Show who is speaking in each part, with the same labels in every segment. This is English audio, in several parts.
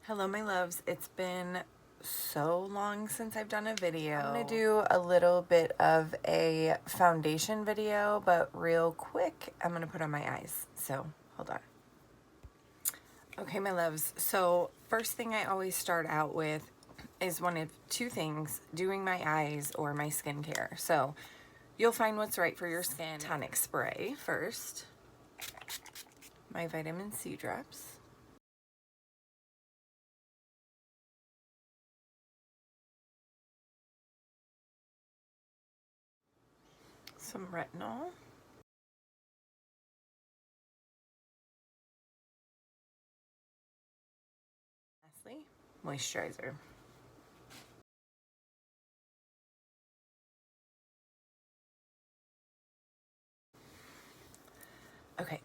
Speaker 1: Hello my loves, it's been so long since I've done a video. I'm gonna do a little bit of a foundation video, but real quick, I'm gonna put on my eyes. So hold on. Okay my loves, so first thing I always start out with is one of two things, doing my eyes or my skincare. So you'll find what's right for your skin. Tonic spray first, my vitamin C drops, some retinol, lastly, moisturizer. Okay,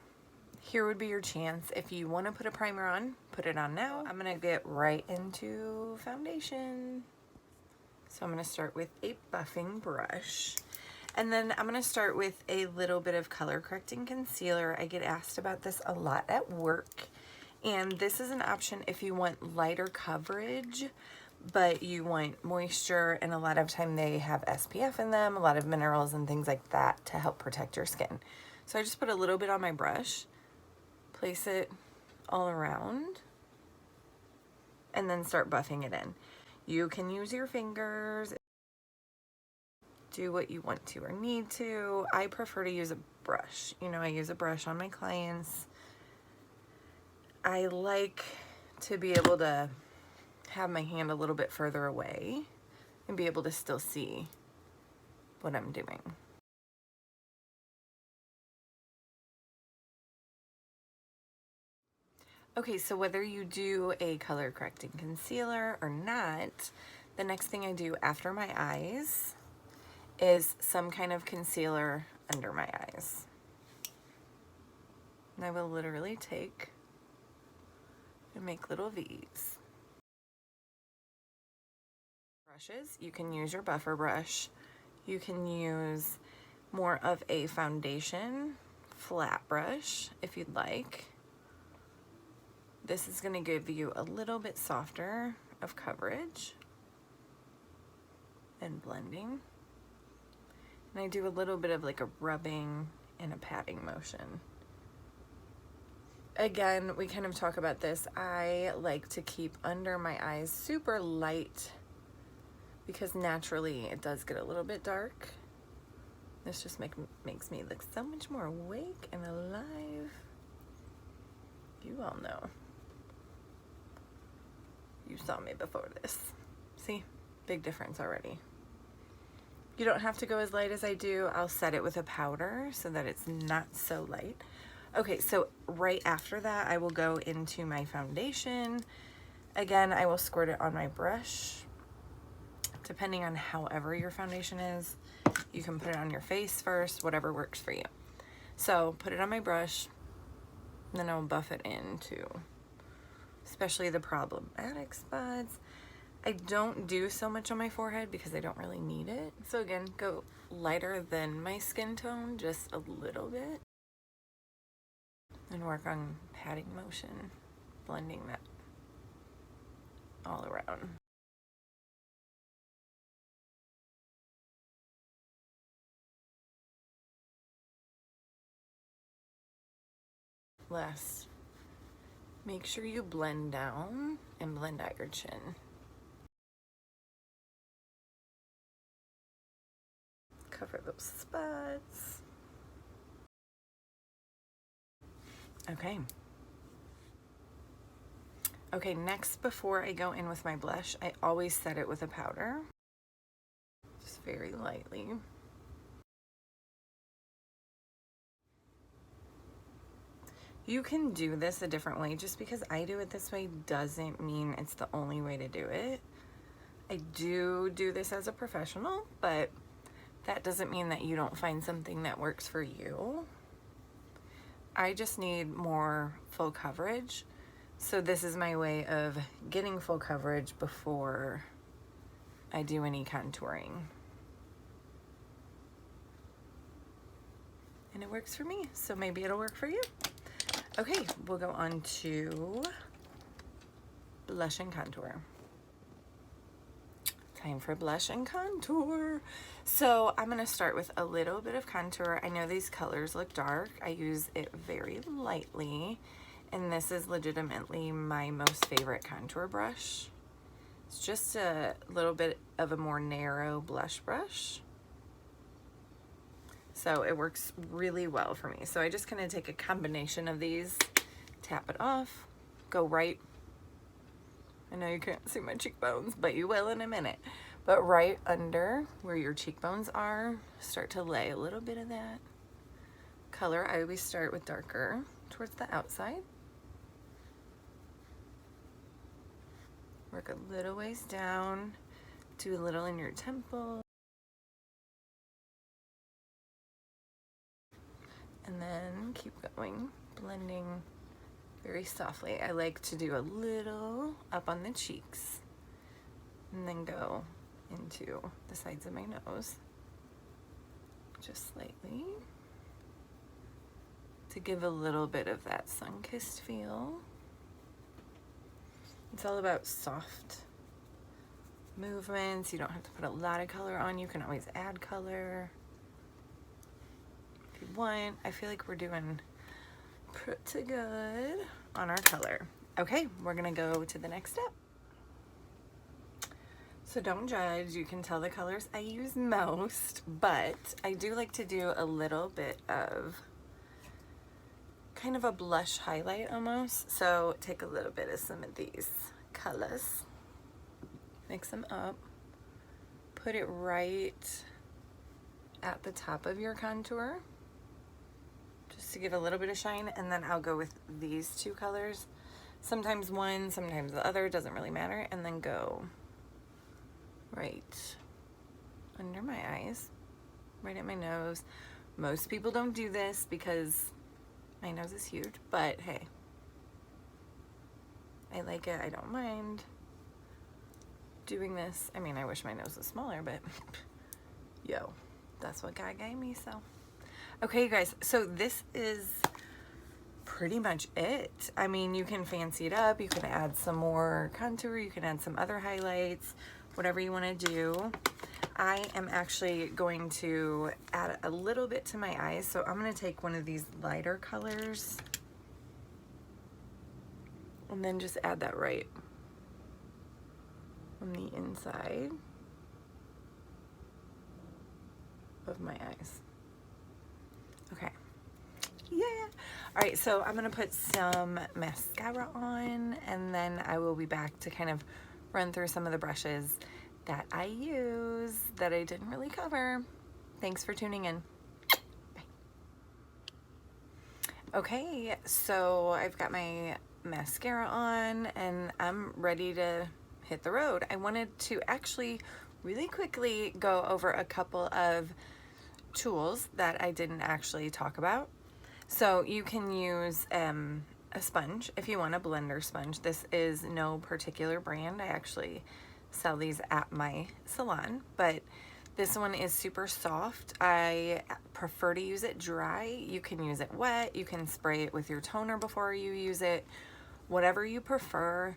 Speaker 1: here would be your chance. If you want to put a primer on, put it on now. I'm going to get right into foundation. So I'm going to start with a buffing brush. And then I'm going to start with a little bit of color correcting concealer. I get asked about this a lot at work. And this is an option if you want lighter coverage, but you want moisture, and a lot of time they have SPF in them, a lot of minerals and things like that to help protect your skin. So I just put a little bit on my brush, place it all around, and then start buffing it in. You can use your fingers, do what you want to or need to. I prefer to use a brush. You know, I use a brush on my clients. I like to be able to have my hand a little bit further away and be able to still see what I'm doing. Okay, so whether you do a color correcting concealer or not, the next thing I do after my eyes is some kind of concealer under my eyes. And I will literally take and make little V's. Brushes, you can use your buffer brush. You can use more of a foundation flat brush if you'd like. This is going to give you a little bit softer of coverage and blending. And I do a little bit of like a rubbing and a patting motion. Again, we kind of talk about this. I like to keep under my eyes super light because naturally it does get a little bit dark. This just makes me look so much more awake and alive. You all know. You saw me before this. See? Big difference already. You don't have to go as light as I do. I'll set it with a powder so that it's not so light. Okay, so right after that, I will go into my foundation. Again, I will squirt it on my brush. Depending on however your foundation is, you can put it on your face first, whatever works for you. So put it on my brush, then I'll buff it into especially the problematic spots. I don't do so much on my forehead because I don't really need it. So again, go lighter than my skin tone, just a little bit. And work on patting motion, blending that all around. Last, make sure you blend down and blend out your chin. Cover those spots. Okay. Okay, next, before I go in with my blush, I always set it with a powder. Just very lightly. You can do this a different way. Just because I do it this way doesn't mean it's the only way to do it. I do this as a professional, but that doesn't mean that you don't find something that works for you. I just need more full coverage. So this is my way of getting full coverage before I do any contouring. And it works for me, so maybe it'll work for you. Okay, we'll go on to blush and contour. Time for blush and contour. So I'm gonna start with a little bit of contour. I know these colors look dark. I use it very lightly, and this is legitimately my most favorite contour brush. It's just a little bit of a more narrow blush brush. So it works really well for me. So I just kind of take a combination of these, tap it off, go right. I know you can't see my cheekbones, but you will in a minute. But right under where your cheekbones are, start to lay a little bit of that color. I always start with darker towards the outside. Work a little ways down, do a little in your temple. And then keep going, blending very softly. I like to do a little up on the cheeks and then go into the sides of my nose, just slightly, to give a little bit of that sun-kissed feel. It's all about soft movements. You don't have to put a lot of color on. You can always add color if you want. I feel like we're doing pretty good on our color. Okay, we're gonna go to the next step. So don't judge, you can tell the colors I use most, but I do like to do a little bit of kind of a blush highlight almost. So take a little bit of some of these colors, mix them up, put it right at the top of your contour, just to give a little bit of shine, and then I'll go with these two colors. Sometimes one, sometimes the other, doesn't really matter, and then go right under my eyes, right at my nose. Most people don't do this because my nose is huge, but hey, I like it. I don't mind doing this. I mean, I wish my nose was smaller, but yo, that's what God gave me, so. Okay, you guys, so this is pretty much it. I mean, you can fancy it up. You can add some more contour. You can add some other highlights, whatever you want to do. I am actually going to add a little bit to my eyes. So I'm going to take one of these lighter colors and then just add that right on the inside of my eyes. Okay. Yeah. All right, so I'm gonna put some mascara on, and then I will be back to kind of run through some of the brushes that I use that I didn't really cover. Thanks for tuning in. Bye. Okay, so I've got my mascara on and I'm ready to hit the road. I wanted to actually really quickly go over a couple of tools that I didn't actually talk about. So you can use a sponge if you want, a blender sponge. This is no particular brand. I actually sell these at my salon, but this one is super soft. I prefer to use it dry. You can use it wet. You can spray it with your toner before you use it. Whatever you prefer.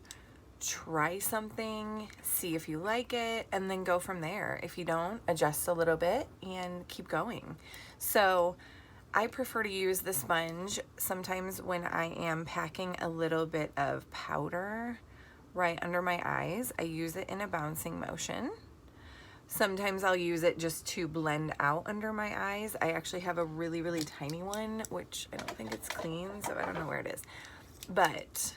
Speaker 1: Try something, see if you like it, and then go from there. If you don't, adjust a little bit and keep going. So I prefer to use the sponge sometimes when I am packing a little bit of powder right under my eyes. I use it in a bouncing motion. Sometimes I'll use it just to blend out under my eyes. I actually have a really, really tiny one, which I don't think it's clean, so I don't know where it is. But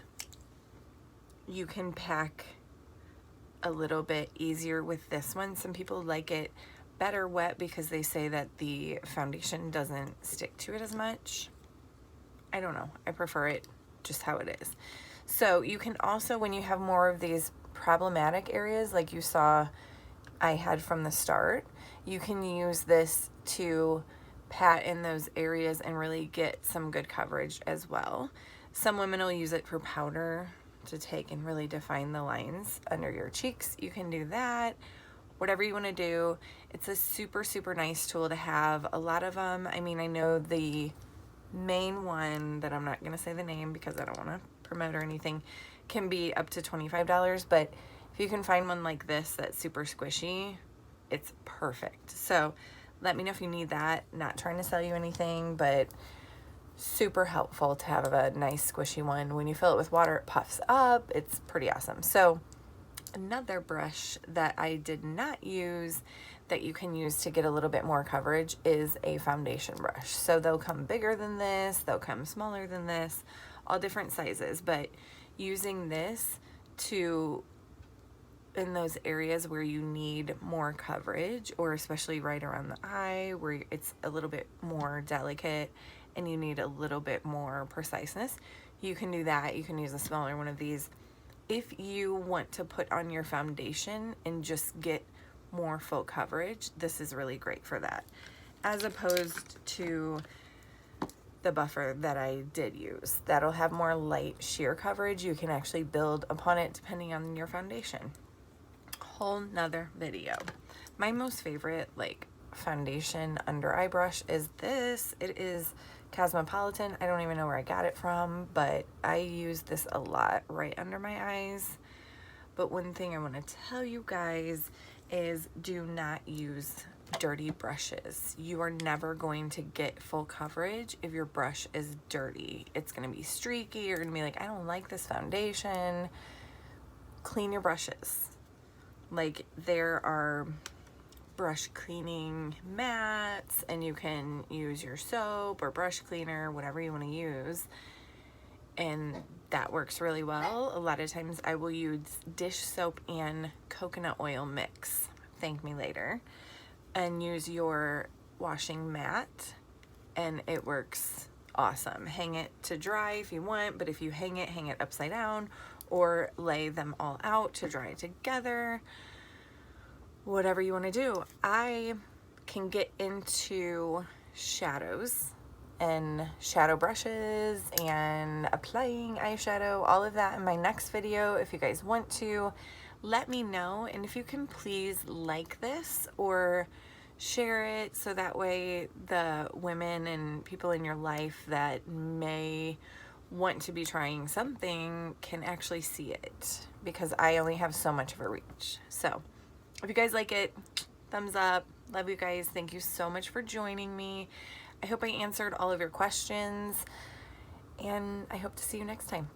Speaker 1: you can pack a little bit easier with this one. Some people like it better wet because they say that the foundation doesn't stick to it as much. I don't know. I prefer it just how it is. So you can also, when you have more of these problematic areas like you saw I had from the start, you can use this to pat in those areas and really get some good coverage as well. Some women will use it for powder to take and really define the lines under your cheeks. You can do that, whatever you want to do. It's a super, super nice tool to have. A lot of them, I mean, I know the main one that I'm not going to say the name because I don't want to promote or anything, can be up to $25, but if you can find one like this that's super squishy, it's perfect. So let me know if you need that. Not trying to sell you anything, but super helpful to have a nice squishy one. When you fill it with water, it puffs up. It's pretty awesome. So another brush that I did not use that you can use to get a little bit more coverage is a foundation brush. So they'll come bigger than this, they'll come smaller than this, all different sizes, but using this to, in those areas where you need more coverage, or especially right around the eye where it's a little bit more delicate and you need a little bit more preciseness, you can do that. You can use a smaller one of these. If you want to put on your foundation and just get more full coverage, this is really great for that, as opposed to the buffer that I did use. That'll have more light sheer coverage. You can actually build upon it depending on your foundation. Whole nother video. My most favorite like foundation under eye brush is this. It is Cosmopolitan. I don't even know where I got it from, but I use this a lot right under my eyes. But one thing I want to tell you guys is do not use dirty brushes. You are never going to get full coverage if your brush is dirty. It's going to be streaky. You're going to be like, I don't like this foundation. Clean your brushes. Like, there are brush cleaning mats, and you can use your soap or brush cleaner, whatever you want to use, and that works really well. A lot of times I will use dish soap and coconut oil mix, thank me later, and use your washing mat, and it works awesome. Hang it to dry if you want, but if you hang it upside down, or lay them all out to dry together. Whatever you want to do. I can get into shadows and shadow brushes and applying eyeshadow, all of that in my next video. If you guys want to, let me know. And if you can please like this or share it, so that way the women and people in your life that may want to be trying something can actually see it, because I only have so much of a reach. So if you guys like it, thumbs up. Love you guys. Thank you so much for joining me. I hope I answered all of your questions, and I hope to see you next time.